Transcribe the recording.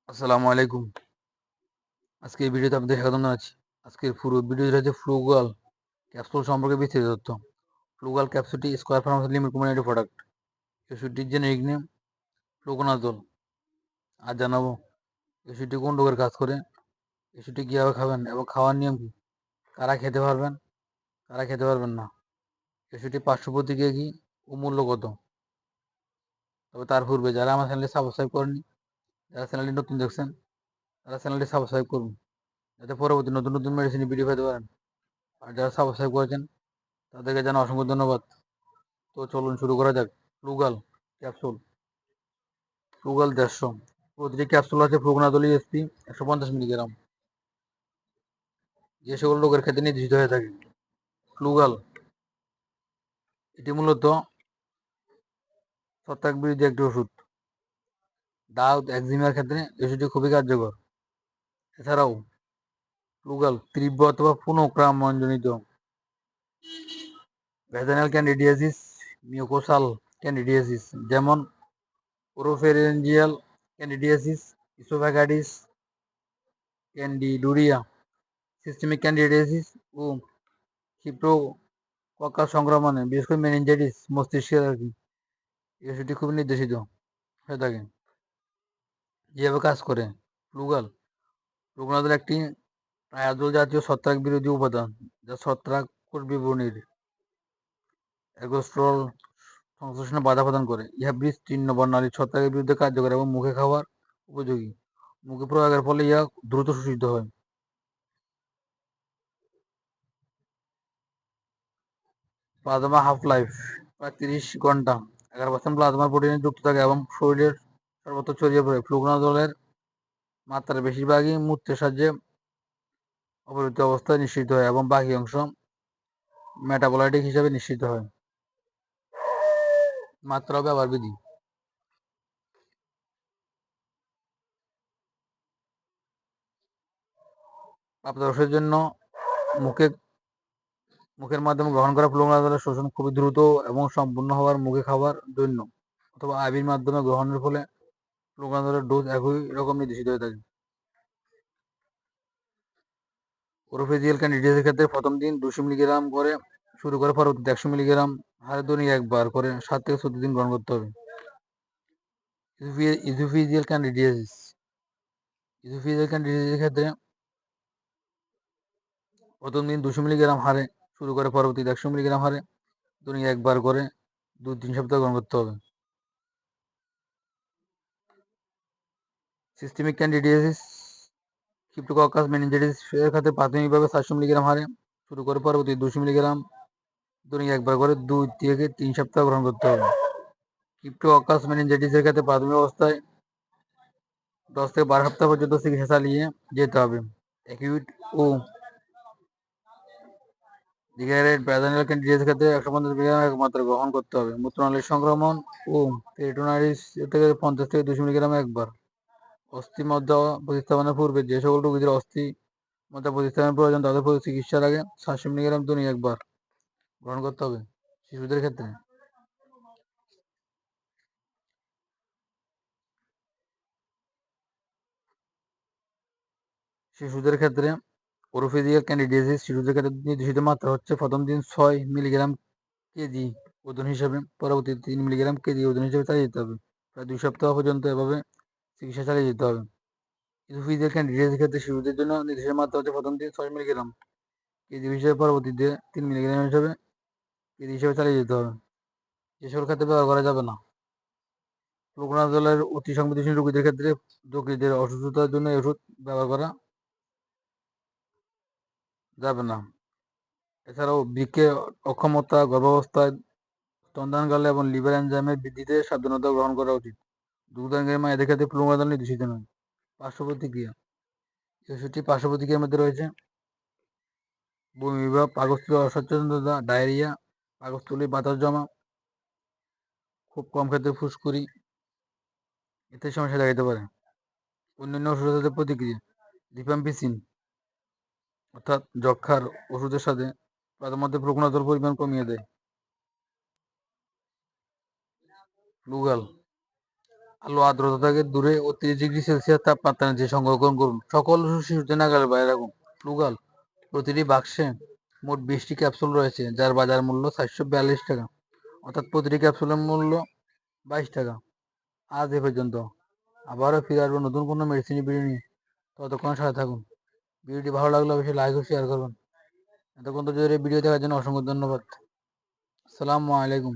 আসসালামু আলাইকুম। আজকে এই ভিডিওতে আপনাদের স্বাগতম জানাচ্ছি। আজকের পুরো ভিডিওটি হচ্ছে ফ্লুগাল ক্যাপসুল সম্পর্কে বিস্তারিত তথ্য। ফ্লুগাল ক্যাপসুলটি স্কয়ার ফার্মাসি লিমিটেড কোম্পানির একটি প্রোডাক্ট। ওষুধটির জেনেরিক নেম ফ্লুকোনাজোল। আজ জানাবো ওষুধটি কোন রোগের কাজ করে, ওষুধটি কীভাবে খাবেন এবং খাওয়ার নিয়ম কী, কারা খেতে পারবেন, কারা খেতে পারবেন না, ওষুধটির পার্শ্ব প্রতিক্রিয়া কী ও মূল্য কত। তবে তার পূর্বে যারা আমার চ্যানেলটি সাবস্ক্রাইব করেননি, যারা চ্যানেলটি নতুন দেখছেন, তারা চ্যানেলটি সাবস্ক্রাইব করুন, যাতে পরবর্তী নতুন নতুন মেডিসিন ভিডিও পেতে পারেন। আর যারা সাবস্ক্রাইব করেছেন তাদেরকে জানা অসংখ্য ধন্যবাদ। তো চলুন শুরু করা যাক। ফ্লুগাল ক্যাপসুল। ফ্লুগাল 150। প্রতিটি ক্যাপসুল আছে ফ্লুকোনাজোল ইউএসপি 150 মিলিগ্রাম, যে সকল রোগের ক্ষেত্রে নির্দেশিত হয়ে থাকে। ফ্লুগাল এটি মূলত ছত্রাক বিরোধী একটি ওষুধ। দাউদ একজিমার ক্ষেত্রে ওষুধটি খুবই কার্যকর। এছাড়াও ফ্লুগাল তীব্র অথবা পুনঃক্রমণজনিত ভ্যাজাইনাল ক্যান্ডিডিয়াসিস, মিউকোসাল ক্যান্ডিডিয়াসিস যেমন ওরোফেরেঞ্জিয়াল ক্যান্ডিডিয়াসিস, ইসোফ্যাগাইটিস, ক্যান্ডিডুরিয়া, সিস্টেমিক ক্যান্ডিডিয়াসিস ও ক্ষিপ্রকক্কাল সংক্রমণে, বিশেষ করে মেনিনজাইটিস, মস্তিষ্কের এই ওষুধটি খুব নির্দেশিত হয়ে থাকে। যেভাবে কাজ করে ফ্লুগাল, ফ্লুকোনাজোল একটি ট্রায়াজোল জাতীয় ছত্রাক বিরোধী উপাদান যা ছত্রাক কোষ বিবরণীর এগোস্ট্রল সংশ্লেষণে বাধা প্রদান করে। ইহা বিস্তীর্ণ বর্ণালী ছত্রাকের বিরুদ্ধে কার্যকর এবং মুখে খাওয়ার উপযোগী। মুখে প্রয়োগের ফলে ইহা দ্রুত শোষিত হয়। প্লাজমা হাফ লাইফ প্রায় 30 ঘন্টা। 11% প্লাজমা প্রোটিনে যুক্ত থাকে এবং শরীরের সর্বত্র ছড়িয়ে পড়ে। ফ্লুকোনাজোলের মাত্রার বেশিরভাগই মূত্রের সাহায্যে অপরিহিত অবস্থায় নিঃসৃত হয় এবং বাকি অংশ মেটাবোলাইটিক হিসাবে নিঃসৃত হয়। মাত্রা ও ব্যবহার বিধি। প্রাপ্তবয়স্কদের জন্য মুখের মাধ্যমে গ্রহণ করা ফ্লুকোনাজোলের শোষণ খুবই দ্রুত এবং সম্পূর্ণ হওয়ার মুখে খাবার জন্য অথবা আইভির মাধ্যমে গ্রহণের ফলে ফ্লুকোনাজোলের ডোজ একই রকম নির্দেশিত হয়ে থাকে। ওরোফেজিয়াল ক্যান্ডিডিয়াসের ক্ষেত্রে প্রথম দিন 200 মিলিগ্রাম করে শুরু করে পরবর্তীতে 100 মিলিগ্রাম হারে দৈনিক একবার করে 7 থেকে 14 দিন গ্রহণ করতে হবে। Oesophageal candidiasis. ইসোফেজিয়াল ক্যান্ডিডিয়াসের ক্ষেত্রে প্রথম দিন 200 মিলিগ্রাম হারে শুরু করে পরবর্তীতে 100 মিলিগ্রাম হারে দৈনিক একবার করে 2-3 সপ্তাহ গ্রহণ করতে হবে। সিস্টেমিক ক্যান্ডিডিয়াসিস, ক্রিপ্টোকক্কাস মেনিনজাইটিস এর ক্ষেত্রে প্রাথমিকভাবে 400 মিলিগ্রাম হারে শুরু করে পরবর্তী 200 মিলিগ্রাম দৈনিক একবার করে 2 থেকে 3 সপ্তাহ গ্রহণ করতে হবে। ক্রিপ্টোকক্কাস মেনিনজাইটিসের ক্ষেত্রে প্রাথমিক অবস্থায় 10 থেকে 12 সপ্তাহ পর্যন্ত চিকিৎসা চালিয়ে যেতে হবে। অ্যাকিউট ও ডিগ্রেডেড ভ্যাজাইনাল ক্যান্ডিডিয়াসের ক্ষেত্রে 150 মিলিগ্রাম একমাত্র গ্রহণ করতে হবে। মূত্রনালীর সংক্রমণ ও পেরিটোনাইটিস থেকে 50 থেকে 200 মিলিগ্রাম একবার। অস্থি মজ্জা প্রতিস্থাপনের পূর্বে যে সকল রোগীদের অস্থি মজ্জা প্রতিস্থাপনের প্রয়োজন তাদের চিকিৎসার আগে 700 মিলিগ্রাম দৈনিক একবার গ্রহণ করতে হবে। শিশুদের ক্ষেত্রে ওরোফেজিয়াল ক্যান্ডিডিয়াসিস শিশুদের ক্ষেত্রে নির্দেশিত মাত্রা হচ্ছে প্রথম দিন 6 মিলিগ্রাম কেজি ওজন হিসাবে, পরবর্তীতে 3 মিলিগ্রাম কেজি ওজন হিসাবে চালিয়ে যেতে হবে। প্রায় 2 সপ্তাহ পর্যন্ত এভাবে চিকিৎসা চালিয়ে যেতে হবে। ইসোফেজিয়াল ক্যান্ডিডিয়াসিসের ক্ষেত্রে শিশুদের জন্য নির্দেশিত মাত্রা হচ্ছে প্রথম দিন 6 মিলিগ্রাম কেজি হিসেবে, পরবর্তীতে 3 মিলিগ্রাম হিসেবে কেজি হিসেবে চালিয়ে যেতে হবে। যে সকল ক্ষেত্রে ব্যবহার করা যাবে না। ফ্লুকোনাজোলের অতি সংবেদনশীল রোগীদের ক্ষেত্রে যকৃতের অসুস্থতার জন্য এই ওষুধ ব্যবহার করা যাবে না। এছাড়াও বৃক্কের অক্ষমতা, গর্ভাবস্থায়, স্তনদানকালে এবং লিভার এনজাইমের বৃদ্ধিতে সাবধানতা গ্রহণ করা উচিত। দুগ্ধাঙ্গের মায়েদের ক্ষেত্রে ফ্লুকোনাজোল নির্দেশিত নয়। পার্শ্ব প্রতিক্রিয়া। এই ওষুধটির পার্শ্ব প্রতিক্রিয়ার মধ্যে রয়েছে বমি ভাব, পাকস্থলী অসচ্ছন্দতা, ডায়রিয়া, পাকস্থলী বাতাস জমা, খুব কম ক্ষেত্রে ফুসকুড়ি ইত্যাদি সমস্যা দেখা দিতে পারে। অন্যান্য ওষুধের সাথে প্রতিক্রিয়া। রিফাম্পিসিন অর্থাৎ যক্ষ্মার ওষুধের সাথে তাদের মধ্যে ফ্লুকোনাজোল পরিমাণ কমিয়ে দেয়। ফ্লুগাল আলো আর্দ্রতা থেকে দূরে ৩৫°C তাপমাত্রা নিচে সংরক্ষণ করুন। সকল শিশুদের নাগালের বাইরে রাখুন। ফ্লুগাল প্রতিটি বাক্সে মোট 20টি ক্যাপসুল রয়েছে, যার বাজার মূল্য 442 টাকা, অর্থাৎ প্রতিটি ক্যাপসুলের মূল্য 22 টাকা। আজ এ পর্যন্ত। আবারও ফিরে আসবো নতুন কোনো মেডিসিন ভিডিও নিয়ে। ততক্ষণ সাথে থাকুন। ভিডিওটি ভালো লাগলে অবশ্যই লাইক ও শেয়ার করবেন। এতক্ষণ তো ভিডিও দেখার জন্য অসংখ্য ধন্যবাদ। আসসালামু আলাইকুম।